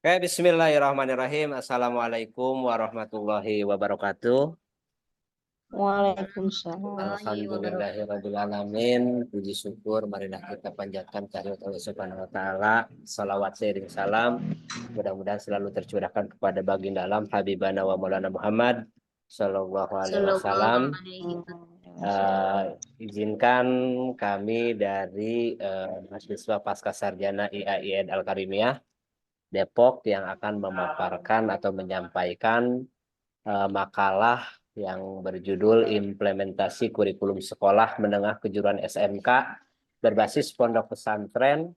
Oke, bismillahirrahmanirrahim. Assalamualaikum warahmatullahi wabarakatuh. Waalaikumsalam. Alhamdulillahirrahmanirrahim. Puji syukur, marilah kita panjatkan kehadirat Allah Subhanahu wa Ta'ala. Salawat seiring salam. Mudah-mudahan selalu tercurahkan kepada baginda alam Habibana wa Maulana Muhammad Sallallahu Alaihi Wasallam. Izinkan kami dari mahasiswa Pasca Sarjana IAIN Al-Karimiyah Depok yang akan memaparkan atau menyampaikan makalah yang berjudul Implementasi Kurikulum Sekolah Menengah Kejuruan SMK berbasis Pondok Pesantren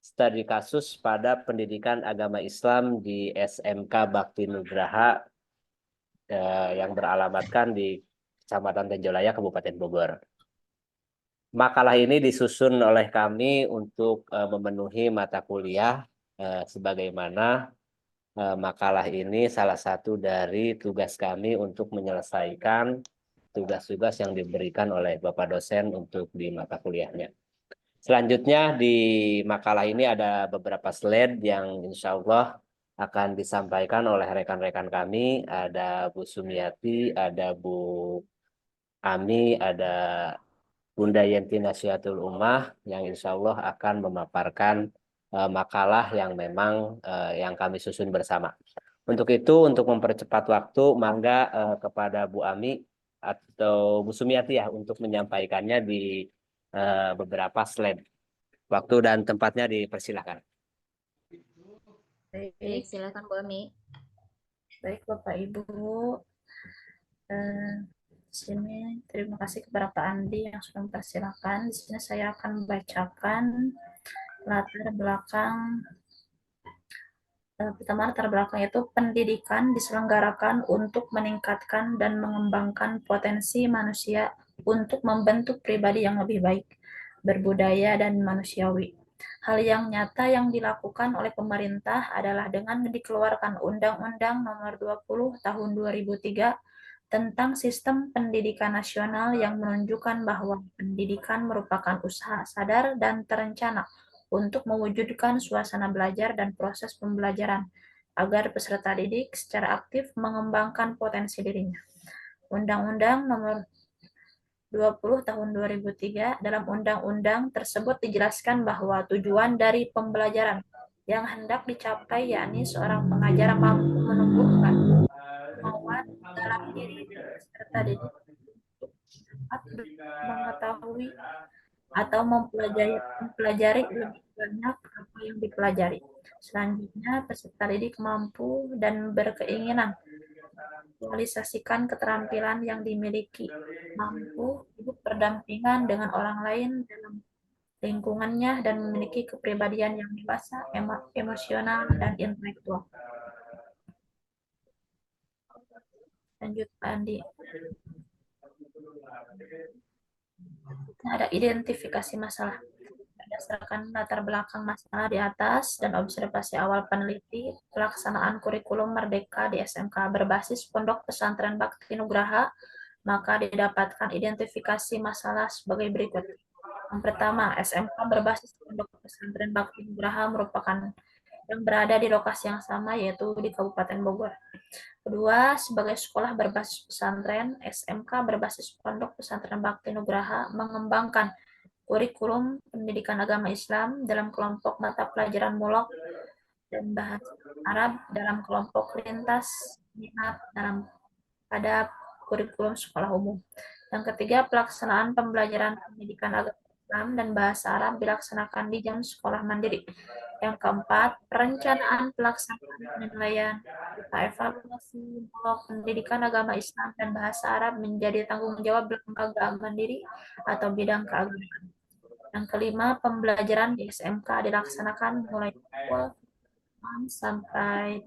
Studi Kasus pada Pendidikan Agama Islam di SMK Bakti Nugraha yang beralamatkan di Kecamatan Tenjolaya, Kabupaten Bogor. Makalah ini disusun oleh kami untuk memenuhi mata kuliah sebagaimana makalah ini salah satu dari tugas kami untuk menyelesaikan tugas-tugas yang diberikan oleh Bapak dosen untuk di mata kuliahnya. Selanjutnya di makalah ini ada beberapa slide yang insya Allah akan disampaikan oleh rekan-rekan kami. Ada Bu Sumiati, ada Bu Ami, ada Bunda Yenti Nasihatul Ummah yang insya Allah akan memaparkan makalah yang memang yang kami susun bersama. Untuk itu, untuk mempercepat waktu, mangga kepada Bu Ami atau Bu Sumiati ya untuk menyampaikannya di beberapa slide. Waktu dan tempatnya dipersilahkan. Baik, silakan Bu Ami. Baik Bapak Ibu, di sini terima kasih kepada Pak Andi yang sudah mempersilahkan. Di sini saya akan membacakan latar belakang. Pertama, latar belakang itu pendidikan diselenggarakan untuk meningkatkan dan mengembangkan potensi manusia untuk membentuk pribadi yang lebih baik, berbudaya dan manusiawi. Hal yang nyata yang dilakukan oleh pemerintah adalah dengan dikeluarkan Undang-Undang Nomor 20 Tahun 2003 tentang Sistem Pendidikan Nasional yang menunjukkan bahwa pendidikan merupakan usaha sadar dan terencana untuk mewujudkan suasana belajar dan proses pembelajaran agar peserta didik secara aktif mengembangkan potensi dirinya. Undang-Undang Nomor 20 Tahun 2003 dalam undang-undang tersebut dijelaskan bahwa tujuan dari pembelajaran yang hendak dicapai yakni seorang pengajar mampu menumbuhkan kemauan dalam diri peserta didik untuk dapat mengetahui atau mempelajari lebih banyak apa yang dipelajari. Selanjutnya, peserta didik mampu dan berkeinginan realisasikan keterampilan yang dimiliki, mampu hidup berdampingan dengan orang lain dalam lingkungannya dan memiliki kepribadian yang dewasa, emosional, dan intelektual. Lanjut, Pak Andi. Ada identifikasi masalah. Berdasarkan latar belakang masalah di atas dan observasi awal peneliti, pelaksanaan kurikulum Merdeka di SMK berbasis Pondok Pesantren Bakti Nugraha, maka didapatkan identifikasi masalah sebagai berikut. Yang pertama, SMK berbasis Pondok Pesantren Bakti Nugraha merupakan yang berada di lokasi yang sama, yaitu di Kabupaten Bogor. Kedua, sebagai sekolah berbasis pesantren, SMK berbasis Pondok Pesantren Bakti Nugraha mengembangkan kurikulum pendidikan agama Islam dalam kelompok mata pelajaran mulok dan bahasa Arab dalam kelompok lintas minat pada kurikulum sekolah umum. Yang ketiga, pelaksanaan pembelajaran pendidikan agama Islam dan bahasa Arab dilaksanakan di jam sekolah mandiri. Yang keempat, perencanaan pelaksanaan penilaian evaluasi blok pendidikan agama Islam dan bahasa Arab menjadi tanggung jawab lembaga mandiri atau bidang keagamaan. Yang kelima, pembelajaran di SMK dilaksanakan mulai pukul 6 sampai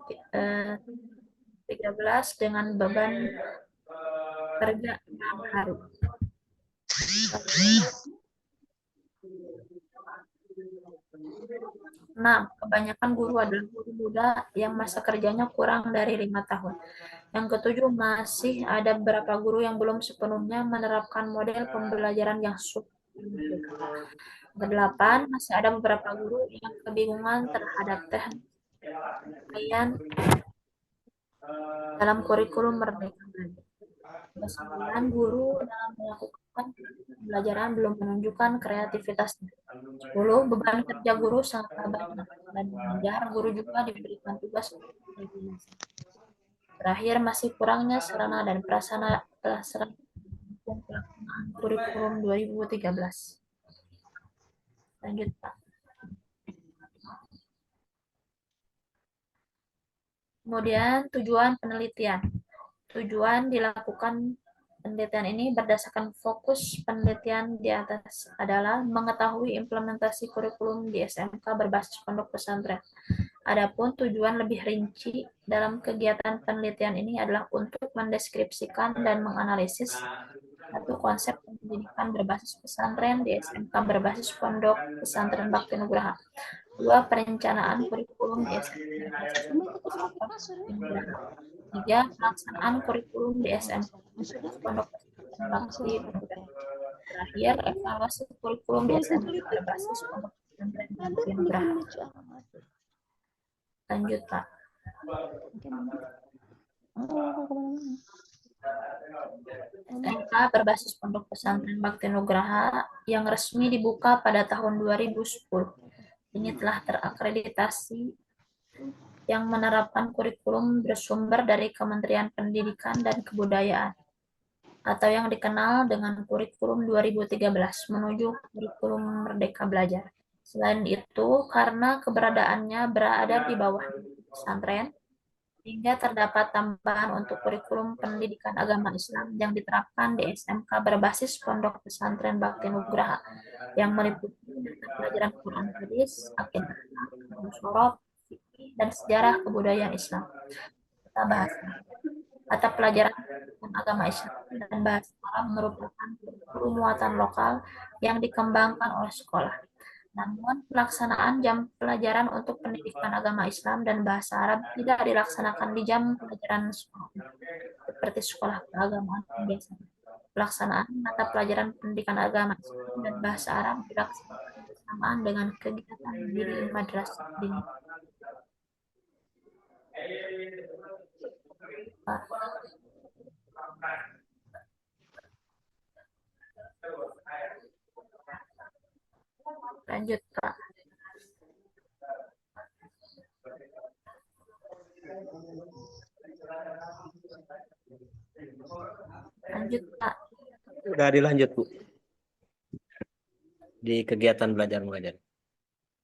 13 dengan beban kerja 6 hari. Nah, kebanyakan guru adalah guru muda yang masa kerjanya kurang dari 5 tahun. Yang ketujuh, masih ada beberapa guru yang belum sepenuhnya menerapkan model pembelajaran yang Kedelapan, masih ada beberapa guru yang kebingungan terhadap teknik Kemudian dalam kurikulum Merdeka Belajar. 9, guru dalam melakukan pembelajaran belum menunjukkan kreativitasnya. 10, beban kerja guru sangat banyak dan mengajar guru juga diberikan tugas untuk regulasi. Terakhir, masih kurangnya sarana dan prasarana pelaksanaan kurikulum 2013. Lanjut, Pak. Kemudian tujuan penelitian. Tujuan dilakukan penelitian ini berdasarkan fokus penelitian di atas adalah mengetahui implementasi kurikulum di SMK berbasis pondok pesantren. Adapun tujuan lebih rinci dalam kegiatan penelitian ini adalah untuk mendeskripsikan dan menganalisis satu konsep pendidikan berbasis pesantren di SMK berbasis pondok pesantren Bakti Nugraha. 2, perencanaan kurikulum di SMK berbasis pondok pesantren Bakti Nugraha. 3, pelaksanaan kurikulum di SMK berbasis pondok pesantren Bakti Nugraha. Terakhir, evaluasi kurikulum di SMK berbasis pondok pesantren Bakti Nugraha. Lanjut, Pak. SMK berbasis pondok pesantren Bakti Nugraha yang resmi dibuka pada tahun 2010. Ini telah terakreditasi yang menerapkan kurikulum bersumber dari Kementerian Pendidikan dan Kebudayaan atau yang dikenal dengan kurikulum 2013 menuju kurikulum Merdeka Belajar. Selain itu, karena keberadaannya berada di bawah pesantren, hingga terdapat tambahan untuk kurikulum pendidikan agama Islam yang diterapkan di SMK berbasis Pondok Pesantren Bakti Nugraha yang meliputi pelajaran Quran Hadis, akidah, musyarah, fikih, dan sejarah kebudayaan Islam. Kita bahas mata pelajaran agama Islam dan bahasa Arab merupakan kurikulum muatan lokal yang dikembangkan oleh sekolah. Namun, pelaksanaan jam pelajaran untuk pendidikan agama Islam dan bahasa Arab tidak dilaksanakan di jam pelajaran sekolah, seperti sekolah keagamaan biasa. Pelaksanaan mata pelajaran pendidikan agama Islam dan bahasa Arab dilaksanakan bersamaan dengan kegiatan di madrasah dini. Lanjut, Pak. Lanjut, Pak. Udah dilanjut, Bu. Di kegiatan belajar mengajar.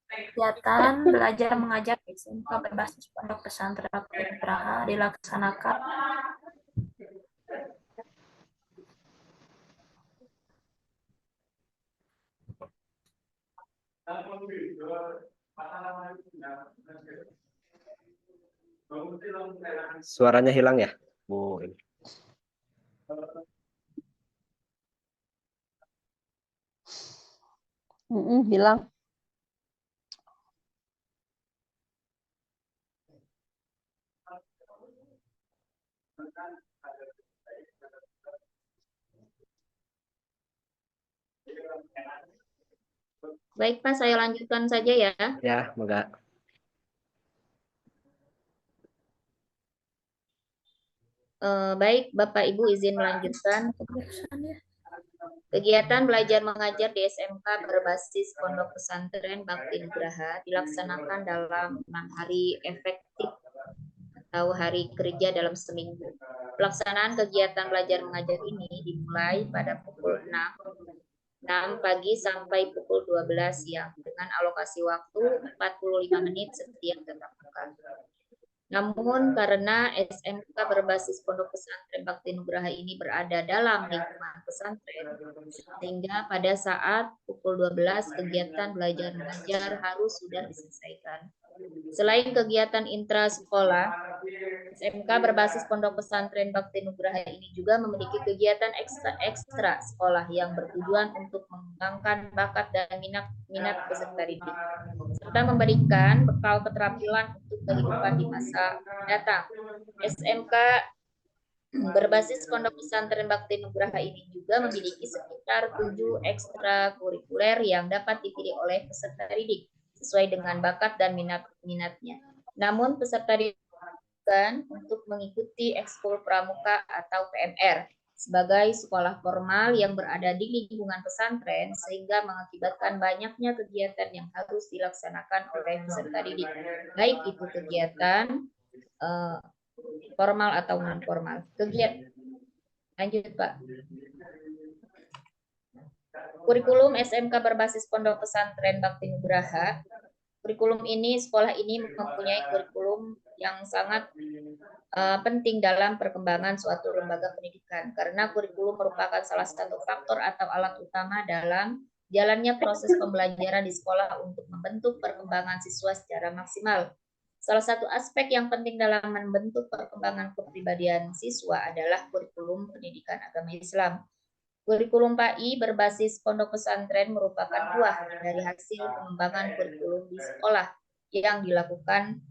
Kegiatan belajar mengajar di SMK berbasis Pondok Pesantren Bakti Nugraha dilaksanakan Suaranya hilang ya, Bu? Hilang. Baik, Pak, saya lanjutkan saja ya. Ya, enggak. Baik, Bapak Ibu izin melanjutkan. Kegiatan belajar mengajar di SMK berbasis Pondok Pesantren Bakti Nugraha dilaksanakan dalam 6 hari efektif atau hari kerja dalam seminggu. Pelaksanaan kegiatan belajar mengajar ini dimulai pada pukul 6 pagi sampai pukul 12 siang dengan alokasi waktu 45 menit setiap tatap muka. Namun karena SMK berbasis Pondok Pesantren Bakti Nugraha ini berada dalam lingkungan pesantren, sehingga pada saat pukul 12 kegiatan belajar mengajar harus sudah diselesaikan. Selain kegiatan intra sekolah, SMK berbasis Pondok Pesantren Bakti Nugraha ini juga memiliki kegiatan ekstra sekolah yang bertujuan untuk mengembangkan bakat dan minat peserta didik, serta memberikan bekal keterampilan untuk kehidupan di masa mendatang. SMK berbasis Pondok Pesantren Bakti Nugraha ini juga memiliki sekitar 7 ekstrakurikuler yang dapat dipilih oleh peserta didik sesuai dengan bakat dan minatnya. Namun peserta dibutuhkan untuk mengikuti ekskul pramuka atau PMR sebagai sekolah formal yang berada di lingkungan pesantren sehingga mengakibatkan banyaknya kegiatan yang harus dilaksanakan oleh peserta didik, baik itu kegiatan formal atau non formal. Lanjut Pak. Kurikulum SMK berbasis Pondok Pesantren Bakti Nugraha. Kurikulum ini, sekolah ini mempunyai kurikulum yang sangat penting dalam perkembangan suatu lembaga pendidikan, karena kurikulum merupakan salah satu faktor atau alat utama dalam jalannya proses pembelajaran di sekolah untuk membentuk perkembangan siswa secara maksimal. Salah satu aspek yang penting dalam membentuk perkembangan kepribadian siswa adalah kurikulum pendidikan agama Islam. Kurikulum PAI berbasis pondok pesantren merupakan buah dari hasil pengembangan kurikulum di sekolah yang dilakukan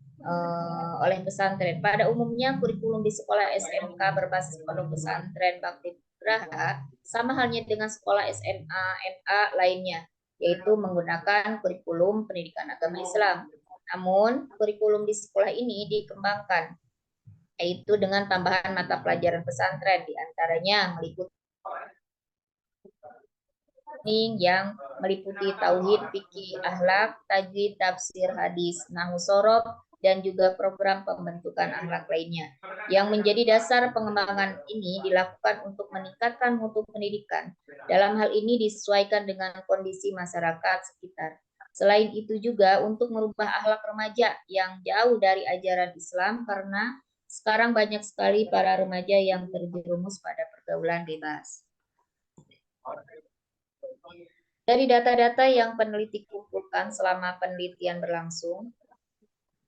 oleh pesantren. Pada umumnya kurikulum di sekolah SMK berbasis pondok pesantren Bakti Nugraha sama halnya dengan sekolah SMA, MA lainnya, yaitu menggunakan kurikulum pendidikan agama Islam. Namun kurikulum di sekolah ini dikembangkan, yaitu dengan tambahan mata pelajaran pesantren, diantaranya meliputi yang meliputi tauhid, fikih, akhlak, tajwid, tafsir, hadis, nahwu sorof, dan juga program pembentukan akhlak lainnya. Yang menjadi dasar pengembangan ini dilakukan untuk meningkatkan mutu pendidikan. Dalam hal ini disesuaikan dengan kondisi masyarakat sekitar. Selain itu juga untuk merubah akhlak remaja yang jauh dari ajaran Islam, karena sekarang banyak sekali para remaja yang terjerumus pada pergaulan bebas. Dari data-data yang peneliti kumpulkan selama penelitian berlangsung,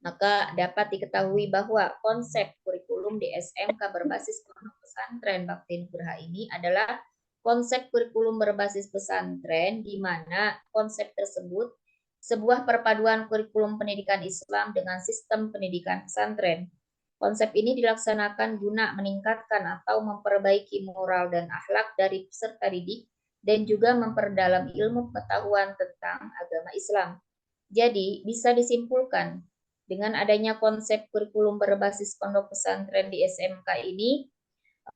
maka dapat diketahui bahwa konsep kurikulum di SMK berbasis pondok pesantren Bakti Nugraha ini adalah konsep kurikulum berbasis pesantren, di mana konsep tersebut sebuah perpaduan kurikulum pendidikan Islam dengan sistem pendidikan pesantren. Konsep ini dilaksanakan guna meningkatkan atau memperbaiki moral dan akhlak dari peserta didik dan juga memperdalam ilmu pengetahuan tentang agama Islam. Jadi, bisa disimpulkan dengan adanya konsep kurikulum berbasis pondok pesantren di SMK ini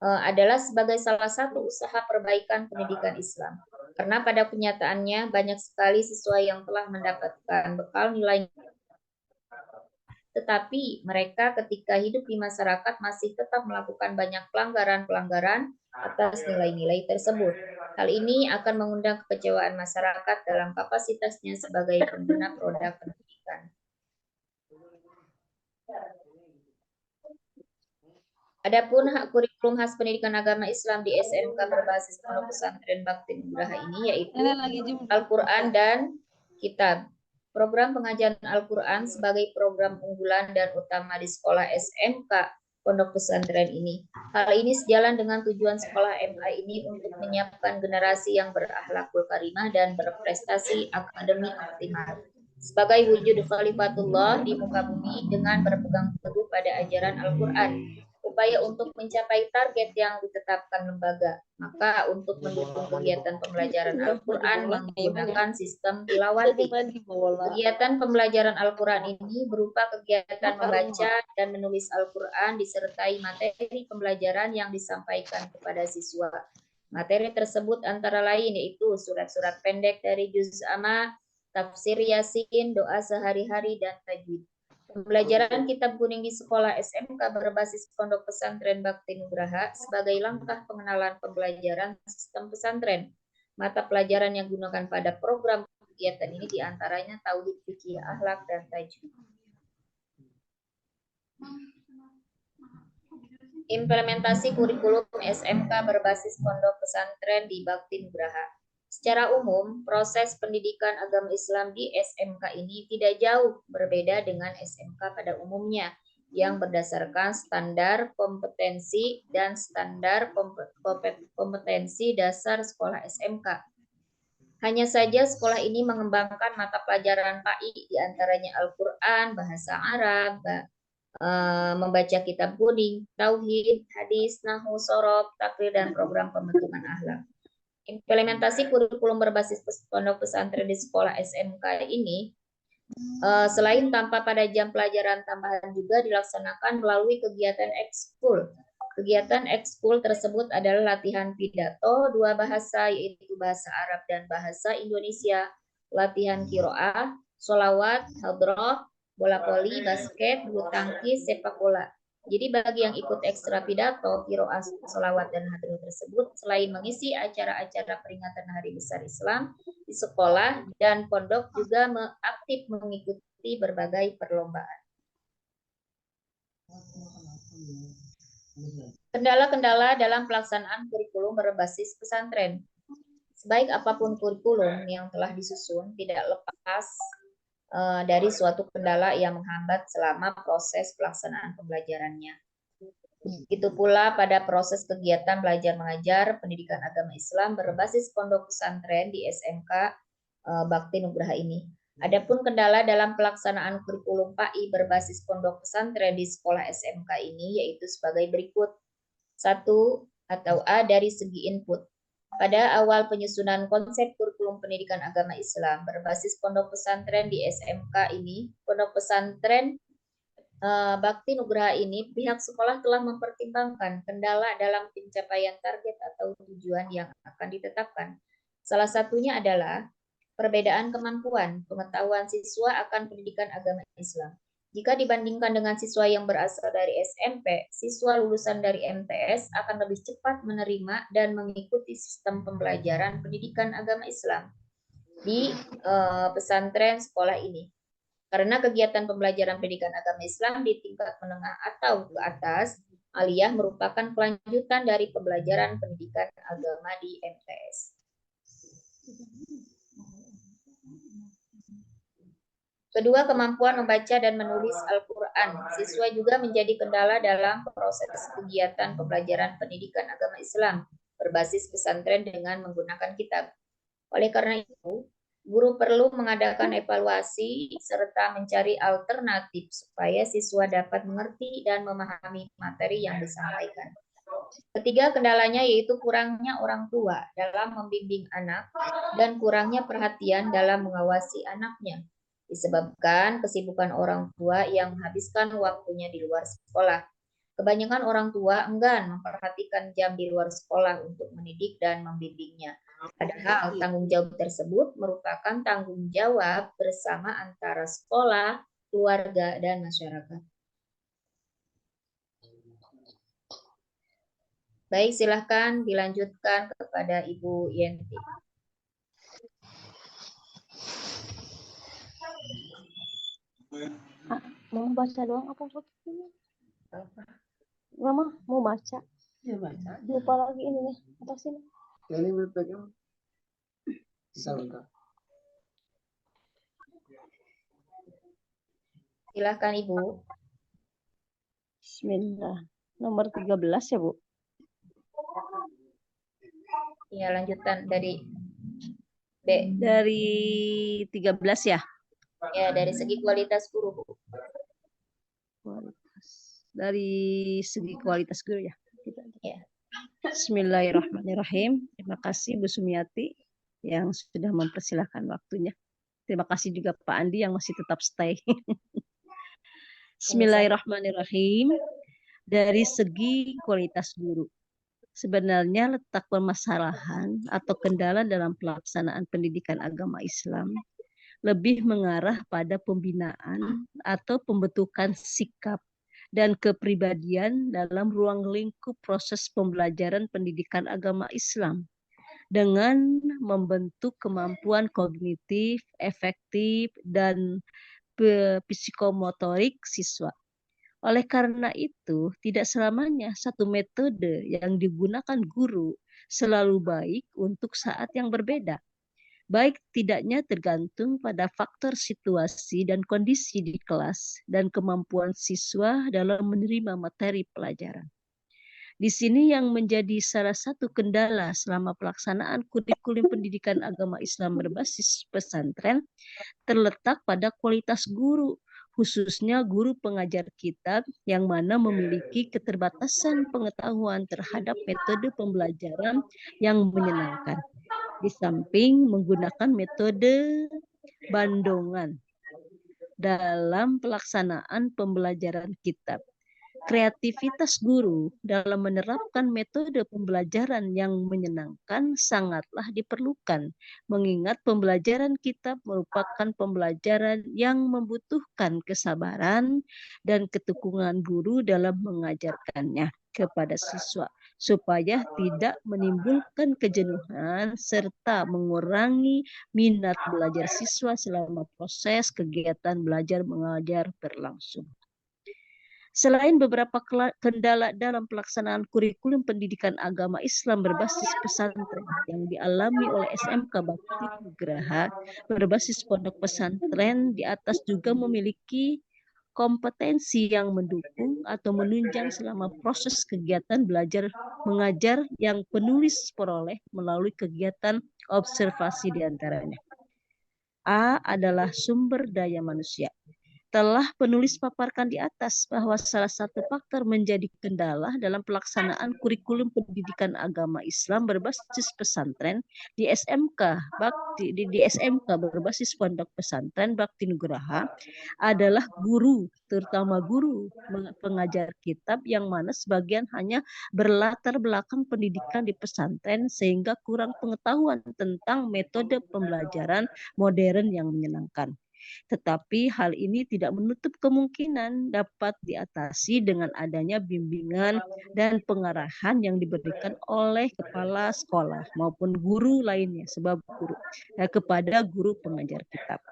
adalah sebagai salah satu usaha perbaikan pendidikan Islam. Karena pada kenyataannya banyak sekali siswa yang telah mendapatkan bekal nilai, tetapi mereka ketika hidup di masyarakat masih tetap melakukan banyak pelanggaran-pelanggaran atas nilai-nilai tersebut. Hal ini akan mengundang kekecewaan masyarakat dalam kapasitasnya sebagai pengguna produk pendidikan. Adapun hak kurikulum khas pendidikan agama Islam di SMK berbasis pondok pesantren Bakti Nugraha ini yaitu Al-Quran dan Kitab. Program pengajaran Al-Quran sebagai program unggulan dan utama di sekolah SMK pondok pesantren ini. Hal ini sejalan dengan tujuan sekolah MA ini untuk menyiapkan generasi yang berakhlakul karimah dan berprestasi akademik optimal. Sebagai wujud khalifatullah di muka bumi dengan berpegang teguh pada ajaran Al-Quran. Upaya untuk mencapai target yang ditetapkan lembaga. Maka untuk mendukung kegiatan pembelajaran Al-Quran menggunakan sistem tilawati. Kegiatan pembelajaran Al-Quran ini berupa kegiatan membaca dan menulis Al-Quran disertai materi pembelajaran yang disampaikan kepada siswa. Materi tersebut antara lain yaitu surat-surat pendek dari juz amma, tafsir Yasin, doa sehari-hari, dan tajwid. Pembelajaran kitab kuning di sekolah SMK berbasis pondok pesantren Bakti Nugraha sebagai langkah pengenalan pembelajaran sistem pesantren. Mata pelajaran yang digunakan pada program kegiatan ini diantaranya tauhid, fikih, akhlak, dan tajwid. Implementasi kurikulum SMK berbasis pondok pesantren di Bakti Nugraha. Secara umum, proses pendidikan agama Islam di SMK ini tidak jauh berbeda dengan SMK pada umumnya, yang berdasarkan standar kompetensi dan standar kompetensi dasar sekolah SMK. Hanya saja sekolah ini mengembangkan mata pelajaran PAI, diantaranya Al-Quran, bahasa Arab, membaca kitab kuning, tauhid, hadis, nahwu, sorof, takrir, dan program pembentukan akhlak. Implementasi kurikulum berbasis pondok pesantren di sekolah SMK ini Selain tanpa pada jam pelajaran tambahan juga dilaksanakan melalui kegiatan ekskul. Kegiatan ekskul tersebut adalah latihan pidato dua bahasa, yaitu bahasa Arab dan bahasa Indonesia, latihan qiraah, sholawat, hadroh, bola voli, basket, bulu tangkis, sepak bola. Jadi bagi yang ikut ekstra pidato, qiraah, sholawat, dan hadroh tersebut, selain mengisi acara-acara peringatan Hari Besar Islam di sekolah dan pondok, juga aktif mengikuti berbagai perlombaan. Kendala-kendala dalam pelaksanaan kurikulum berbasis pesantren. Sebaik apapun kurikulum yang telah disusun, tidak lepas dari suatu kendala yang menghambat selama proses pelaksanaan pembelajarannya. Begitu pula pada proses kegiatan belajar mengajar pendidikan agama Islam berbasis pondok pesantren di SMK Bakti Nugraha ini. Adapun kendala dalam pelaksanaan kurikulum PAI berbasis pondok pesantren di sekolah SMK ini yaitu sebagai berikut. 1 atau A dari segi input. Pada awal penyusunan konsep kurikulum pendidikan agama Islam berbasis pondok pesantren di SMK ini, pondok pesantren Bakti Nugraha ini, pihak sekolah telah mempertimbangkan kendala dalam pencapaian target atau tujuan yang akan ditetapkan. Salah satunya adalah perbedaan kemampuan pengetahuan siswa akan pendidikan agama Islam. Jika dibandingkan dengan siswa yang berasal dari SMP, siswa lulusan dari MTS akan lebih cepat menerima dan mengikuti sistem pembelajaran pendidikan agama Islam di pesantren sekolah ini. Karena kegiatan pembelajaran pendidikan agama Islam di tingkat menengah atau ke atas, aliyah merupakan kelanjutan dari pembelajaran pendidikan agama di MTS. Kedua, kemampuan membaca dan menulis Al-Quran. Siswa juga menjadi kendala dalam proses kegiatan pembelajaran pendidikan agama Islam berbasis pesantren dengan menggunakan kitab. Oleh karena itu, guru perlu mengadakan evaluasi serta mencari alternatif supaya siswa dapat mengerti dan memahami materi yang disampaikan. Ketiga, kendalanya yaitu kurangnya orang tua dalam membimbing anak dan kurangnya perhatian dalam mengawasi anaknya. Disebabkan kesibukan orang tua yang menghabiskan waktunya di luar sekolah. Kebanyakan orang tua enggan memperhatikan jam di luar sekolah untuk mendidik dan membimbingnya. Padahal tanggung jawab tersebut merupakan tanggung jawab bersama antara sekolah, keluarga, dan masyarakat. Baik, silahkan dilanjutkan kepada Ibu Yenti. Mau baca doang apa begini? Mama mau baca. Ya baca. Lupa lagi ini nih. Apa sih? Ini berpegang. Sebentar. Silahkan Ibu. Bismillah. Nomor 13 ya, Bu? Ya, lanjutan dari B. Dari 13 ya? Ya, dari segi kualitas guru, Bu. Dari segi kualitas guru ya. Ya. Bismillahirrahmanirrahim. Terima kasih Bu Sumiati yang sudah mempersilahkan waktunya. Terima kasih juga Pak Andi yang masih tetap stay. Bismillahirrahmanirrahim. Dari segi kualitas guru. Sebenarnya letak permasalahan atau kendala dalam pelaksanaan pendidikan agama Islam lebih mengarah pada pembinaan atau pembentukan sikap dan kepribadian dalam ruang lingkup proses pembelajaran pendidikan agama Islam dengan membentuk kemampuan kognitif, efektif, dan psikomotorik siswa. Oleh karena itu, tidak selamanya satu metode yang digunakan guru selalu baik untuk saat yang berbeda. Baik tidaknya tergantung pada faktor situasi dan kondisi di kelas dan kemampuan siswa dalam menerima materi pelajaran. Di sini yang menjadi salah satu kendala selama pelaksanaan kurikulum pendidikan agama Islam berbasis pesantren terletak pada kualitas guru, khususnya guru pengajar kitab yang mana memiliki keterbatasan pengetahuan terhadap metode pembelajaran yang menyenangkan. Di samping menggunakan metode bandongan dalam pelaksanaan pembelajaran kitab. Kreativitas guru dalam menerapkan metode pembelajaran yang menyenangkan sangatlah diperlukan, mengingat pembelajaran kitab merupakan pembelajaran yang membutuhkan kesabaran dan ketekunan guru dalam mengajarkannya kepada siswa, supaya tidak menimbulkan kejenuhan serta mengurangi minat belajar siswa selama proses kegiatan belajar mengajar berlangsung. Selain beberapa kendala dalam pelaksanaan kurikulum pendidikan agama Islam berbasis pesantren yang dialami oleh SMK Bakti Nugraha berbasis pondok pesantren di atas juga memiliki kompetensi yang mendukung atau menunjang selama proses kegiatan belajar mengajar yang penulis peroleh melalui kegiatan observasi diantaranya. A adalah sumber daya manusia. Telah penulis paparkan di atas bahwa salah satu faktor menjadi kendala dalam pelaksanaan kurikulum pendidikan agama Islam berbasis pesantren di SMK berbasis pondok pesantren Bakti Nugraha adalah guru, terutama guru pengajar kitab yang mana sebagian hanya berlatar belakang pendidikan di pesantren sehingga kurang pengetahuan tentang metode pembelajaran modern yang menyenangkan. Tetapi hal ini tidak menutup kemungkinan dapat diatasi dengan adanya bimbingan dan pengarahan yang diberikan oleh kepala sekolah maupun guru lainnya kepada guru pengajar kitab.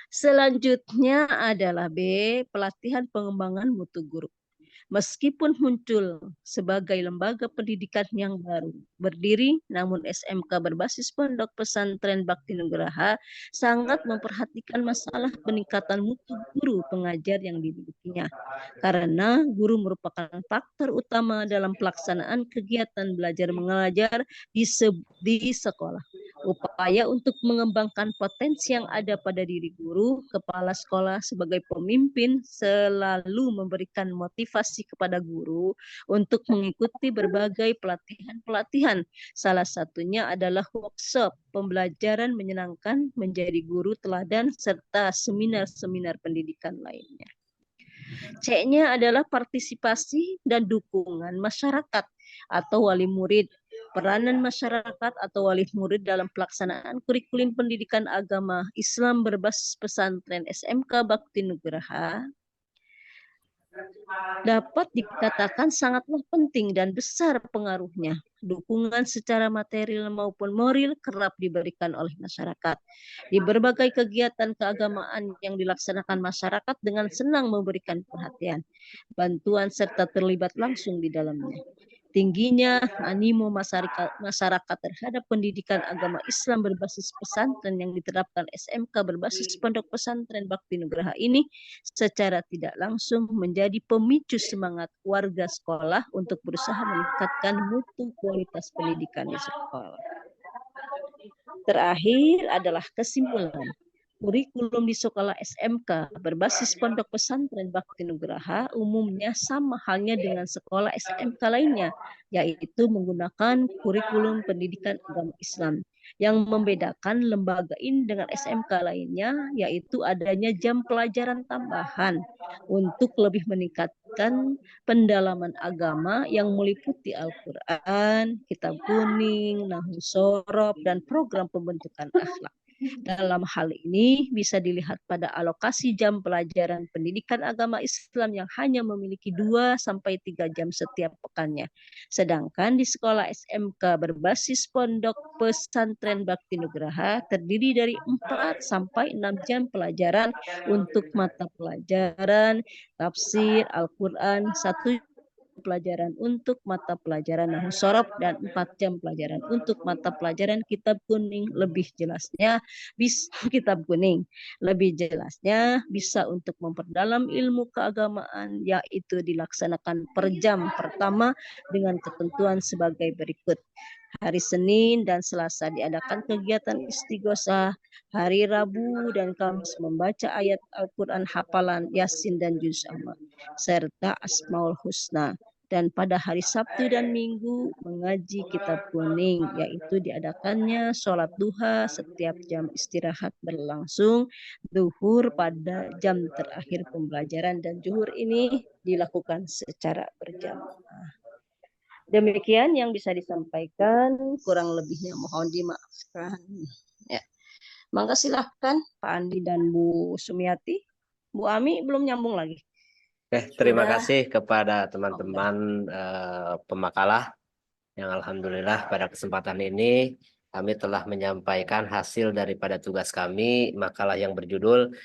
Selanjutnya adalah B, pelatihan pengembangan mutu guru. Meskipun muncul sebagai lembaga pendidikan yang baru berdiri, namun SMK berbasis pondok pesantren Bakti Nugraha sangat memperhatikan masalah peningkatan mutu guru pengajar yang dimilikinya. Karena guru merupakan faktor utama dalam pelaksanaan kegiatan belajar mengajar di sekolah. Upaya untuk mengembangkan potensi yang ada pada diri guru, kepala sekolah sebagai pemimpin selalu memberikan motivasi kepada guru untuk mengikuti berbagai pelatihan-pelatihan. Salah satunya adalah workshop pembelajaran menyenangkan menjadi guru teladan serta seminar-seminar pendidikan lainnya. C-nya adalah partisipasi dan dukungan masyarakat atau wali murid. Peranan masyarakat atau wali murid dalam pelaksanaan kurikulum pendidikan agama Islam berbasis pesantren SMK Bakti Nugraha dapat dikatakan sangatlah penting dan besar pengaruhnya. Dukungan secara material maupun moral kerap diberikan oleh masyarakat. Di berbagai kegiatan keagamaan yang dilaksanakan masyarakat dengan senang memberikan perhatian, bantuan serta terlibat langsung di dalamnya. Tingginya animo masyarakat terhadap pendidikan agama Islam berbasis pesantren yang diterapkan SMK berbasis pondok pesantren Bakti Nugraha ini secara tidak langsung menjadi pemicu semangat warga sekolah untuk berusaha meningkatkan mutu kualitas pendidikan di sekolah. Terakhir adalah kesimpulan. Kurikulum di sekolah SMK berbasis pondok pesantren Bakti Nugraha umumnya sama halnya dengan sekolah SMK lainnya, yaitu menggunakan kurikulum pendidikan agama Islam. Yang membedakan lembaga ini dengan SMK lainnya, yaitu adanya jam pelajaran tambahan untuk lebih meningkatkan pendalaman agama yang meliputi Al-Quran, Kitab Kuning, Nahwu Shorof, dan program pembentukan akhlak. Dalam hal ini bisa dilihat pada alokasi jam pelajaran pendidikan agama Islam yang hanya memiliki 2-3 jam setiap pekannya. Sedangkan di sekolah SMK berbasis pondok pesantren Bakti Nugraha terdiri dari 4-6 jam pelajaran untuk mata pelajaran tafsir Al-Quran, 1 pelajaran untuk mata pelajaran Nahwu Shorof, dan 4 jam pelajaran untuk mata pelajaran Kitab Kuning. Lebih jelasnya Kitab Kuning. Lebih jelasnya bisa untuk memperdalam ilmu keagamaan, yaitu dilaksanakan per jam pertama dengan ketentuan sebagai berikut. Hari Senin dan Selasa diadakan kegiatan istighosah, hari Rabu dan Kamis membaca ayat Al-Quran hafalan Yasin dan Juz Amma serta Asmaul Husna. dan pada hari Sabtu dan Minggu mengaji kitab kuning, yaitu diadakannya sholat duha setiap jam istirahat berlangsung, zuhur pada jam terakhir pembelajaran, dan zuhur ini dilakukan secara berjamaah. Demikian yang bisa disampaikan, kurang lebihnya mohon dimaafkan. Ya. Mangga silahkan Pak Andi dan Bu Sumiati. Bu Ami belum nyambung lagi. Oke, terima Sudah. kasih kepada teman-teman pemakalah yang alhamdulillah pada kesempatan ini kami telah menyampaikan hasil daripada tugas kami, makalah yang berjudul